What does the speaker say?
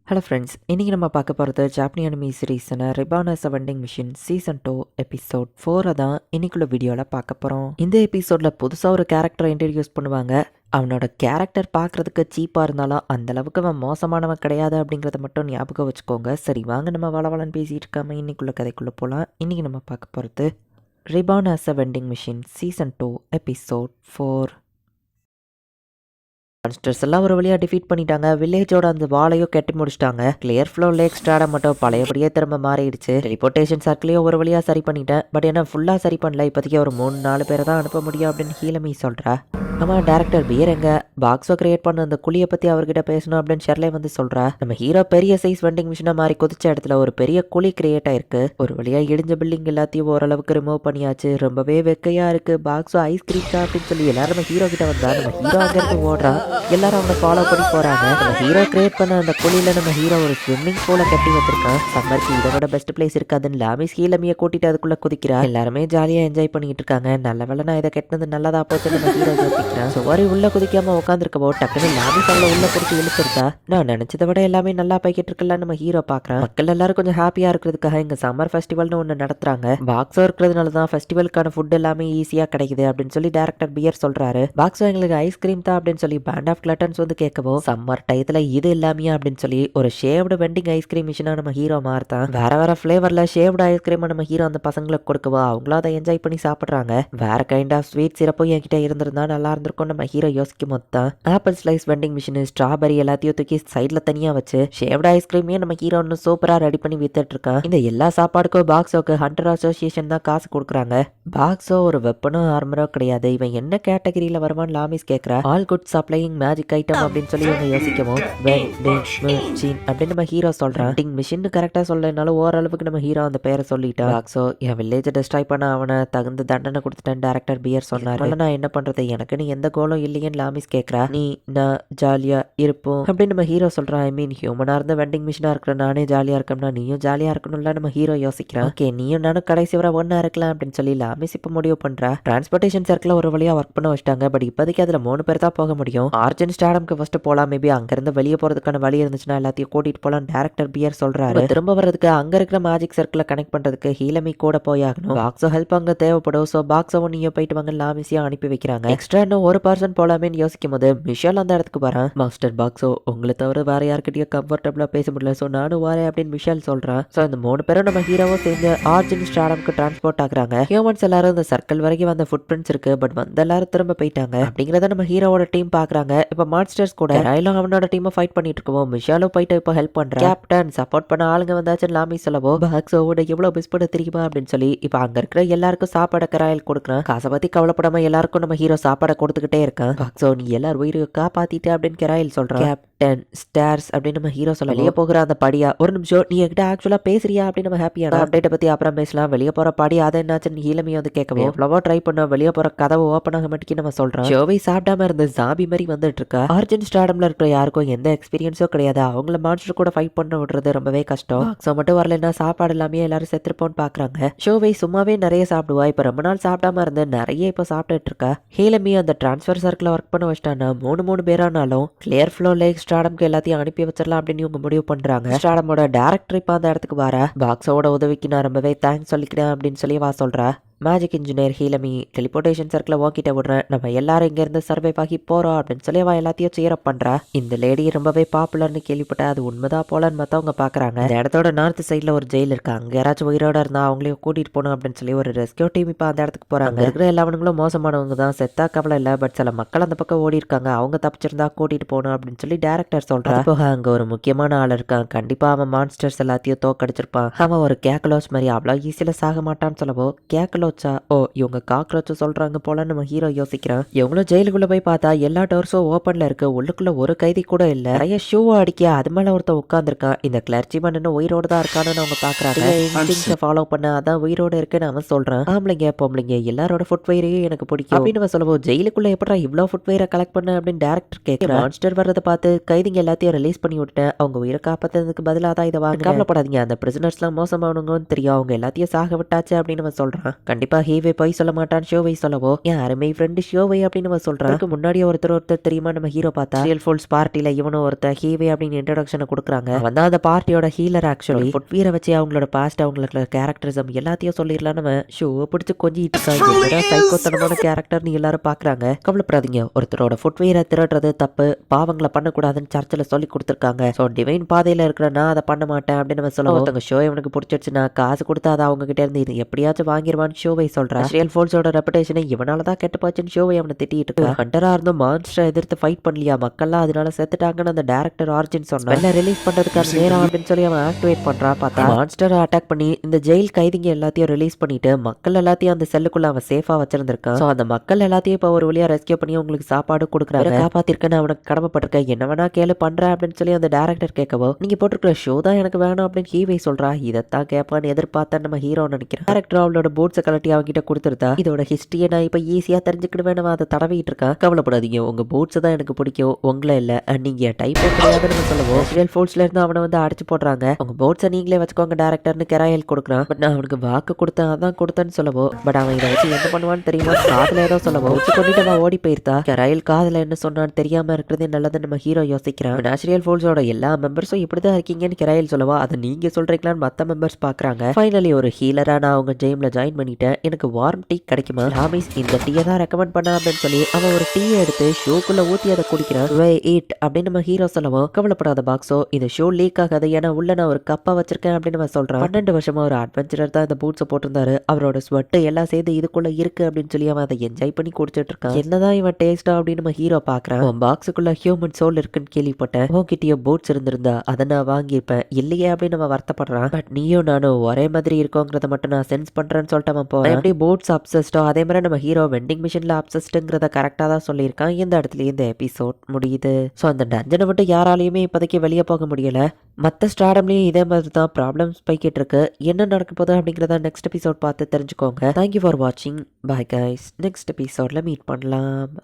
Hello friends, இன்றைக்கி நம்ம பார்க்க போகிறது ஜாப்பனீஸ் அனிமி சீரீஸான reborn as a vending machine season 2 episode 4 தான் இன்னைக்குள்ள வீடியோவில் பார்க்க போகிறோம். இந்த எபிசோடில் புதுசாக ஒரு கேரக்டரை இன்ட்ரடியூஸ் பண்ணுவாங்க. அவனோட கேரக்டர் பார்க்குறதுக்கு சீப்பாக இருந்தாலும் அந்தளவுக்கு அவன் மோசமானவன் கிடையாது அப்படிங்கிறத மட்டும் ஞாபகம் வச்சுக்கோங்க. சரி, வாங்க நம்ம வளவலன்னு பேசிகிட்டு இருக்காம இன்னைக்குள்ள கதைக்குள்ளே போகலாம். இன்றைக்கி நம்ம பார்க்க போகிறது reborn as a vending machine season 2 episode 4. Monsters எல்லாம் ஒரு வழியாக டிஃபீட் பண்ணிட்டாங்க. வில்லேஜோட அந்த வாலையும் கட்டி முடிச்சிட்டாங்க. கிளியர் ஃப்ளோ லேக் ஸ்டாடம் மட்டும் பழையபடியே திரும்ப மாறிடுச்சு. டெலிபோர்டேஷன் சர்க்கிளையும் ஒரு வழியாக சரி பண்ணிட்டேன். பட் என்ன ஃபுல்லாக சரி பண்ணல. இப்போதைக்கு ஒரு 3-4 பேரை தான் அனுப்ப முடியும் அப்படின்னு ஹீலமி சொல்கிறா. ஆமாம், டேரக்டர் பியர் எங்க பாக்ஸை கிரியேட் பண்ண அந்த குழியை பற்றி அவர்கிட்ட பேசணும் அப்படின்னு ஷெர்லே வந்து சொல்கிறா. நம்ம ஹீரோ பெரிய சைஸ் வெண்டிங் மிஷினை மாதிரி குதிச்ச இடத்துல ஒரு பெரிய குழி கிரியேட் ஆயிருக்கு. ஒரு வழியாக இடிஞ்ச பில்டிங் எல்லாத்தையும் ஓரளவுக்கு ரிமூவ் பண்ணியாச்சு. ரொம்பவே வெக்கையாக இருக்குது. பாக்ஸோ ஐஸ்கிரீம் அப்படின்னு சொல்லி எல்லாரும் நம்ம ஹீரோ கிட்ட வந்தா நம்ம ஹீரோ அங்கேருந்து ஓடுறா. எல்லாரும் அவனை ஃபாலோ பண்ணி போகிறாங்க. நம்ம ஹீரோ கிரியேட் பண்ண அந்த குழியில் நம்ம ஹீரோ ஒரு ஸ்விம்மிங் பூலை கட்டி வச்சிருக்கான். சம்மருக்கு இதோட பெஸ்ட் பிளேஸ் இருக்காதுன்னு லாமிஸ் ஹீலமியை கூட்டிட்டு அதுக்குள்ளே குதிக்கிறா. எல்லாருமே ஜாலியாக என்ஜாய் பண்ணிட்டு இருக்காங்க. நல்ல வேலை நான் இதை கெட்டினது நல்லதா போச்சு நம்ம ஹீரோ யோசிக்கிறான். சவாரி உள்ள குதிக்காம உட்காந்துருக்கவோ டக்குன்னு லாமிஸ் அவளை உள்ள பிடிச்சி இழுத்துருக்கா. நான் நினைச்சதை விட எல்லாமே நல்லா போய்கிட்டு இருக்கல நம்ம ஹீரோ பார்க்குறான். மக்கள் எல்லாரும் கொஞ்சம் ஹாப்பியாக இருக்கிறதுக்காக இங்கே சம்மர் ஃபெஸ்டிவல்னு ஒன்று நடத்துறாங்க. பாக்ஸோ இருக்கிறதுனால தான் ஃபெஸ்டிவலுக்கான ஃபுட் எல்லாமே ஈஸியாக கிடைக்குது அப்படின்னு சொல்லி டேரக்டர் பியர் சொல்றாரு. பாக்ஸோ எங்களுக்கு ஐஸ்கிரீம் தான் அப்படின்னு சொல்லி பேண்ட் ஆஃப் கிளட்டன்ஸ் வந்து கேட்கவும் சம்மர் டயத்தில் இது இல்லாமையா அப்படின்னு சொல்லி ஒரு ஷேவ்டு வெண்டிங் ஐஸ்கிரீம் மிஷினாக நம்ம ஹீரோ மாறுதான். வேற வேற ஃப்ளேவரில் ஷேவ்டு ஐஸ்கிரீம் நம்ம ஹீரோ அந்த பசங்களுக்கு கொடுக்கவோ அவங்களும் அதை என்ஜாய் பண்ணி சாப்பிட்றாங்க. வேற கைண்ட் ஆஃப் ஸ்வீட் சிறப்பும் என்கிட்ட இருந்திருந்தா நல்லா இருந்திருக்கும் நம்ம ஹீரோ யோசிக்கும் மொத்தம். Apple slice vending machine strawberry எல்லாத்தையும் தூக்கி சைட்ல தனியா வச்சு ஷேவ்டு ஐஸ்கிரீமே நம்ம ஹீரோ ஒன்று சூப்பரா ரெடி பண்ணி வித்துட்டு இருக்கான். இந்த எல்லா சாப்பாடுக்கும் பாக்ஸோக்கு ஹண்டர் அசோசியேஷன் தான் காசு கொடுக்குறாங்க. பாக்ஸோ ஒரு வெப்பனோ ஆர்மரோ கிடையாது. இவன் என்ன கேட்டகரியில வருவான் லாமிஸ் கேட்கறா. All good supplying magic item அப்படின்னு சொல்லி இவங்க யோசிக்கவும் மிஷின் அப்படின்னு நம்ம ஹீரோ சொல்றான். வெண்டிங் மிஷின் கரெக்டா சொல்லனாலும் ஓரளவுக்கு நம்ம ஹீரோ அந்த பேரை சொல்லிட்டான். பாக்ஸோ என் வில்லேஜை டிஸ்ட்ராய் பண்ண அவனை தகுந்த தண்டனை கொடுத்துட்டேன் டேரக்டர் பியர் சொன்னார். நான் என்ன பண்றது, எனக்குன்னு எந்த கோலும் இல்லையேன்னு லாமிஸ் கேட்கறா. நீ நான் ஜாலியா இருப்போம் அப்படின்னு நம்ம ஹீரோ சொல்றான். ஐ மீன் ஹியூமனா இருந்த வெண்டிங் மிஷினா இருக்கிற நானே ஜாலியா இருக்கோம்னா நீயும் ஜாலியா இருக்கணும்ல நம்ம ஹீரோ யோசிக்கிறான். ஓகே, நீயும் நானும் கடைசி வரை ஒன்னா இருக்கலாம் அப்படின்னு சொல்லி லாமிஸ் இப்ப முடிவு பண்றா. டிரான்ஸ்போர்டேஷன் சர்க்கிள் ஒரு வழியா ஒர்க் பண்ண வச்சிட்டாங்க. பட் இப்போதைக்கு அதுல 3 பேர் தான் போக முடியும். ஆர்ஜன் ஸ்டாடம்க்கு ஃபர்ஸ்ட் போலாம். மேபி அங்க இருந்து வெளியே போறதுக்கான வழி இருந்துச்சுன்னா எல்லாத்தையும் கூட்டிட்டு போலாம் டேரக்டர் பியர் சொல்றாரு. திரும்ப வர்றதுக்கு அங்க இருக்கிற மேஜிக் சர்க்கிளை கனெக்ட் பண்றதுக்கு ஹீலமி கூட போயாகணும். பாக்ஸோ ஹெல்ப் அங்க தேவைப்படும். சோ பாக்ஸோ நீங்க போயிட்டு வாங்க லாமிஸையும் அனுப்பி வைக்கிறாங்க. எக்ஸ்ட்ரா இன்னும் ஒரு பர்சன் போலாமேன்னு யோசிக்கும் போது மிஷேல் அந்த இடத்துக்கு வரான். மாஸ்டர் பாக்ஸோ உங்களை தவிர வேற யாருக்கிட்டையும் கம்ஃபர்டபுளா பேச முடியல. ஸோ நானும் வரேன் அப்படின்னு மிஷேல் சொல்றான். ஸோ இந்த 3 பேரும் நம்ம ஹீரோவும் சேர்ந்து ஆர்ஜின் ஸ்டாடம்க்கு டிரான்ஸ்போர்ட் ஆகுறாங்க. ஹியூமன்ஸ் எல்லாரும் இந்த சர்க்கிள் வரைக்கும் வந்த ஃபுட் பிரிண்ட்ஸ் இருக்கு. பட் வந்து எல்லாரும் திரும்ப போயிட்டாங்க அப்படிங்கிறத நம்ம ஹீரோவோட டீம் பாக்குறாங்க. இப்போ மான்ஸ்டர்ஸ் கூட ராயிலும் அவனோட டீமை ஃபைட் பண்ணிட்டு இருக்கோம். மிஷேலும் போயிட்டு இப்போ ஹெல்ப் பண்றான். கேப்டன் சப்போர்ட் பண்ண ஆளுங்க வந்தாச்சுன்னு லாமி சொல்லவோ பாக்ஸோட எவ்வளவு மிஸ் பண்ண தெரியுமா அப்படின்னு சொல்லி இப்போ அங்க இருக்கிற எல்லாருக்கும் சாப்பாடு ராயல் கொடுக்குறான். காசை பத்தி கவலைப்படாம எல்லாருக்கும் நம்ம ஹீரோ சாப்பாடை கொடுத்துக்கிட்டே இருக்கான். பாக்ஸோ நீ எல்லாரும் உயிரை காப்பாத்திட்டு அப்படின்னு கெராயில் சொல்றான். கேப்டன் ஸ்டார்ஸ் அப்படின்னு நம்ம ஹீரோ சொல்ல வெளியே போகிற அந்த படியா ஒரு நிமிஷம் நீ என்கிட்ட ஆக்சுவலா பேசுறியா அப்படின்னு நம்ம ஹாப்பியான அப்டேட்டை பத்தி அப்புறம் பேசலாம். வெளியே போற படி அதை என்னாச்சுன்னு ஹீலமி வந்து கேட்கவும் எவ்வளவோ ட்ரை பண்ண வெளியே போற கதவை ஓப்பன் ஆக மாட்டேங்கி நம்ம சொல்றோம். ஷோவை சாப்பிடாம இருந்த ஜாபி மாதிரி வந்துட்டு இருக்கா. ஆர்ஜின் ஸ்டாடம்ல இருக்கிற யாருக்கும் எந்த எக்ஸ்பீரியன்ஸோ கிடையாது. அவங்கள மான்ஸ்டர் கூட ஃபைட் பண்ண விடுறது ரொம்பவே கஷ்டம். பாக்ஸோ மட்டும் வரலன்னா சாப்பாடு எல்லாமே எல்லாரும் செத்துருப்போம்னு பாக்குறாங்க. ஷோவை சும்மாவே நிறைய சாப்பிடுவா. இப்ப ரொம்ப நாள் சாப்பிடாம இருந்து நிறைய இப்ப சாப்பிட்டுட்டு இருக்கா. ஹீலமி அந்த டிரான்ஸ்ஃபர் சர்க்கிள் ஒர்க் பண்ண வச்சிட்டானா 3 பேரானாலும் கிளியர் ஃப்ளோ லேக் ஸ்டாடம்க்கு எல்லாத்தையும் அனுப்பி வச்சிடலாம் அப்படின்னு இவங்க முடிவு பண்றாங்க. ஸ்டாடமோட டேரக்டர் இப்ப அந்த இடத்துக்கு வர பாக்ஸோட உதவிக்கு நான் ரொம்பவே தேங்க்ஸ் சொல்லிக்கிறேன் அப்படின்னு சொல்லி வா சொல்றா. மேஜிக் இன்ஜினியர் ஹீலமி டெலிபோர்டேஷன் சர்க்கிளை வாக்கிட்ட விடுறேன். நம்ம எல்லாரும் இங்க இருந்து சர்வைவ் ஆகி போறோம் அப்படின்னு சொல்லி அவ எல்லாத்தையும் சேரப் பண்றா. இந்த லேடி ரொம்பவே பாப்புலர்னு கேள்விப்பட்டா அது உண்மைதான் போலன்னு மத்தவங்க பாக்குறாங்க. இந்த இடத்தோட நார்த் சைட்ல ஒரு ஜெயில் இருக்கு. அங்க யாராச்சும் உயிரோட இருந்தா அவங்களையும் கூட்டிட்டு போகணும் அப்படின்னு சொல்லி ஒரு ரெஸ்கியூ டீம் இப்ப அந்த இடத்துக்கு போறாங்க. இருக்கிற எல்லாவனுங்களும் மோசமானவங்க தான். செத்தா கவலை இல்ல. பட் சில மக்கள் அந்த பக்கம் ஓடி இருக்காங்க. அவங்க தப்பிச்சிருந்தா கூட்டிட்டு போகணும் அப்படின்னு சொல்லி டேரக்டர் சொல்றா. போக அங்க ஒரு முக்கியமான ஆள் இருக்கான். கண்டிப்பா அவன் மான்ஸ்டர்ஸ் எல்லாத்தையும் தோக்கடிச்சிருப்பான். அவன் ஒரு கேக்கலோஸ் மாதிரி அவ்வளவு ஈஸியில சாக மாட்டான்னு சொல்லவோ கேக்கலோச்சா ஓ இவங்க காக்ரோச் சொல்றாங்க போல நம்ம ஹீரோ யோசிக்கிறான். இவங்களும் ஜெயிலுக்குள்ள போய் பார்த்தா எல்லா டோர்ஸும் ஓப்பன்ல இருக்கு. உள்ளுக்குள்ள ஒரு கைதி கூட இல்ல. நிறைய ஷூ அடிக்க அது மேல ஒருத்தன் உட்கார்ந்துருக்கான். இந்த கிளர்ச்சிமன் இன்னும் உயிரோடு தான் இருக்கான்னு அவங்க பாக்குறாங்க. ஃபாலோ பண்ண அதான் உயிரோட இருக்குன்னு அவன் சொல்றான். ஆம்பளைங்க பொம்பளைங்க எல்லாரோட ஃபுட்வேரையும் எனக்கு பிடிக்கும் அப்படின்னு அவன் சொல்லவும் ஜெயிலுக்குள்ள எப்படா இவ்வளவு ஃபுட்வேரை கலெக்ட் பண்ண அப்படின்னு டேரக்டர் கேட்கிறான். மான்ஸ்டர் வர்றதை பார்த்து கைதிங்க எல்லாத்தையும் ரிலீஸ் பண்ணி விட்டேன். அவங்க உயிரை காப்பாத்துறதுக்கு பதிலாக தான் இதை வாங்க. கவலைப்படாதீங்க, அந்த பிரிசனர்ஸ் எல்லாம் மோசமானவங்கன்னு தெரியும். அவங்க எல்லாத்தையும் சாக விட்டாச்சு அப்படின்னு அவன் சொல்றான். கண்டிப்பா ஹீவே போய் சொல்ல மாட்டான் ஷோவை சொல்லவோ என் அருமை ஃப்ரெண்டு ஷோவை அப்படின்னு நம்ம சொல்றான். அதுக்கு முன்னாடி ஒருத்தர் தெரியுமா நம்ம ஹீரோ பார்த்தா ரியல் ஃபோல்ஸ் பார்ட்டில இவனும் ஒருத்தர் ஹீவே அப்படின்னு இன்ட்ரோடக்ஷனை கொடுக்குறாங்க. அவன் தான் அந்த பார்ட்டியோட ஹீலர். ஆக்சுவலி ஃபுட்வீரை வச்சு அவங்களோட பாஸ்ட் அவங்களோட கேரக்டரிசம் எல்லாத்தையும் சொல்லிடலாம். நம்ம ஷோ பிடிச்சு கொஞ்சிட்டு இருக்காங்க. சைக்கோத்தனமான கேரக்டர் நீ எல்லாரும் பாக்குறாங்க. கவலைப்படாதீங்க, ஒருத்தரோட ஃபுட்வீரை திருடுறது தப்பு, பாவங்களை பண்ணக்கூடாதுன்னு சர்ச்சில் சொல்லி கொடுத்துருக்காங்க. ஸோ டிவைன் பாதையில இருக்கிற நான் அதை பண்ண மாட்டேன் அப்படின்னு நம்ம சொல்ல ஒருத்தவங்க ஷோ இவனுக்கு பிடிச்சிருச்சுன்னா காசு கொடுத்தா அதை அவங்க கிட்ட இருந்து இது எப்படியாச்சும் வாங்கிடுவான்னு ஷோவை சொல்றான். ரியல் ஃபோல்ஸோட ரெப்புடேஷனை இவனால தான் கெட்டு போச்சுன்னு ஷோவை அவனை திட்டிட்டு இருக்கு. ஹண்டரா இருந்தும் மான்ஸ்டரை எதிர்த்து ஃபைட் பண்ணலையா, மக்கள்லாம் அதனால செத்துட்டாங்கன்னு அந்த டேரக்டர் ஆர்ஜின் சொன்னா ரிலீஸ் பண்றதுக்கான நேரம் அப்படின்னு சொல்லி அவன் ஆக்டிவேட் பண்றான். பார்த்தா மான்ஸ்டரை அட்டாக் பண்ணி இந்த ஜெயில் கைதிங்க எல்லாத்தையும் ரிலீஸ் பண்ணிட்டு மக்கள் எல்லாத்தையும் அந்த செல்லுக்குள்ள அவன் சேஃபா வச்சிருந்திருக்கான். ஸோ அந்த மக்கள் எல்லாத்தையும் இப்போ ஒரு வழியா ரெஸ்கியூ பண்ணி உங்களுக்கு சாப்பாடு கொடுக்குறாங்க. காப்பாத்திருக்கேன்னு அவனுக்கு கடமைப்பட்டிருக்க, என்ன வேணா கேளு பண்றேன் அப்படின்னு சொல்லி அந்த டேரக்டர் கேட்கவோ நீங்க போட்டிருக்கிற ஷோ தான் எனக்கு வேணும் அப்படின்னு ஹீவே சொல்றா. இதைத்தான் கேட்பான்னு எதிர்பார்த்தா நம்ம ஹீரோ நினைக்கிறேன். டேரக்டர் அவளோட போட்ஸை கலட்டி அவங்கிட்ட கொடுத்துருந்தா இதோட ஹிஸ்டரியை நான் இப்போ ஈஸியா தெரிஞ்சுக்கிடுவேன். நம்ம அதை தடவிட்டு இருக்கா. கவலைப்படாதீங்க, உங்க போட்ஸ் தான் எனக்கு பிடிக்கும், உங்களை இல்ல நீங்க டைப் கிடையாதுன்னு சொல்லுவோம். ரியல் ஃபோல்ஸ்ல இருந்து அவனை வந்து அடிச்சு போடுறாங்க. உங்க போட்ஸை நீங்களே வச்சுக்கோங்க டேரக்டர்னு கெராயல் கொடுக்குறான். பட் நான் அவனுக்கு வாக்கு கொடுத்தேன் அதான் கொடுத்தேன்னு சொல்லவோ. பட் அவன் இதை வச்சு என்ன பண்ணுவான்னு தெரியுமா, காதல ஏதோ சொல்லவோ வச்சு கொண்டுட்டு அவன் ஓடி போயிருந்தா. கெராயல் காதல என்ன சொன்னான்னு தெரியாம இருக்கிறது நல்லது நம்ம ஹீரோ யோசிக்கிறான். நேச்சுரல் ஃபோல்ஸோட எல்லா மெம்பர்ஸும் இப்படிதான் இருக்கீங்கன்னு கெராயல் சொல்லவா. அதை நீங்க சொல்றீங்களான்னு மத்த மெம்பர்ஸ் பாக்குறாங்க. ஃபைனலி ஒரு ஹீலரா நான் அவங்க ஜெயிம்ல ஜாயின் பண்ணிட்டேன், எனக்கு வார்ம் டீ கிடைக்குமா, ராமிஸ் இந்த டீயை தான் ரெக்கமெண்ட் பண்ண அப்படின்னு சொல்லி அவன் ஒரு டீயை எடுத்து ஷோக்குள்ள ஊத்தி அதை குடிக்கிறான். அப்படின்னு நம்ம ஹீரோ சொல்லவும் கவலைப்படாத பாக்ஸோ, இது ஷோ லீக் ஆகாது, ஏன்னா உள்ள நான் ஒரு கப்பா வச்சிருக்கேன் அப்படின்னு நம்ம சொல்றான். 12 வருஷமா ஒரு அட்வென்ச்சரர் தான் இந்த பூட்ஸை போட்டிருந்தாரு. அவரோட ஸ்வெட் எல்லாம் சேர்ந்து இதுக்குள்ள இருக்கு அப்படின்னு சொல்லி அவன் அதை என்ஜாய் பண்ணி குடிச்சிட்டு இருக்கான். என்னதான் இவன் டேஸ்டா அப்படின்னு நம்ம ஹீரோ பாக்குறான். பாக்ஸுக்குள்ள ஹியூமன் சோல் இருக்குன்னு கேள்விப்பட்டேன், உன்கிட்டயோ பூட்ஸ் இருந்திருந்தா அதை நான் வாங்கியிருப்பேன், இல்லையே அப்படின்னு நம்ம வருத்தப்படுறான். பட் நீயும் நானும் ஒரே மாதிரி இருக்கோங்கிறத மட்டும் நான் சென்ஸ் பண்றேன்னு சொல்லிட்டு அவன் போறான். எப்படி பூட்ஸ் அப்சஸ்டோ அதே மாதிரி நம்ம ஹீரோ வெண்டிங் மிஷின்ல அப்சஸ்ட்ங்கிறத கரெக்டா தான் சொல்லியிருக்கான். இந்த இடத்துல இந்த எபிசோட் முடியுது. ஸோ அந்த டஞ்சனை மட்டும் யாராலையுமே இப்போதைக்கு வெளியே போக முடியல. மற்ற ஸ்டார்டம்லேயும் இதே மாதிரி தான் ப்ராப்ளம்ஸ் போய்கிட்டு இருக்கு. என்ன நடக்க போகுது அப்படிங்கிறத நெக்ஸ்ட் எபிசோட் பார்த்து தெரிஞ்சுக்கோங்க. தேங்க்யூ ஃபார் வாட்சிங். பாய் கைஸ், நெக்ஸ்ட் எபிசோட்ல மீட் பண்ணலாம்.